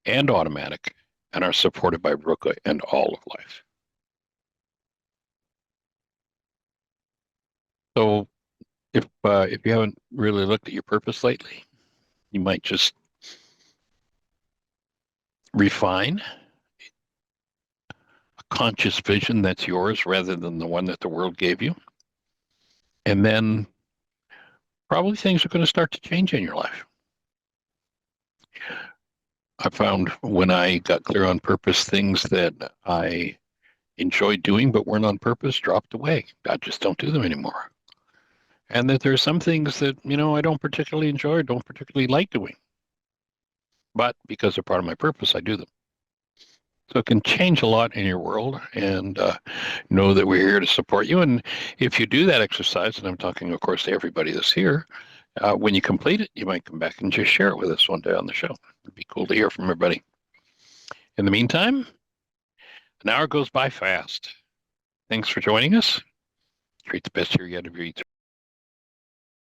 and automatic and are supported by Brooke and all of life. So if you haven't really looked at your purpose lately, you might just refine a conscious vision that's yours rather than the one that the world gave you. And then probably things are going to start to change in your life. I found when I got clear on purpose, things that I enjoyed doing but weren't on purpose dropped away. I just don't do them anymore. And that there's some things that, I don't particularly enjoy, don't particularly like doing. But because they're part of my purpose, I do them. So it can change a lot in your world, and know that we're here to support you. And if you do that exercise, and I'm talking, of course, to everybody that's here, When you complete it, you might come back and just share it with us one day on the show. It'd be cool to hear from everybody. In the meantime, an hour goes by fast. Thanks for joining us. Treat the best year yet of your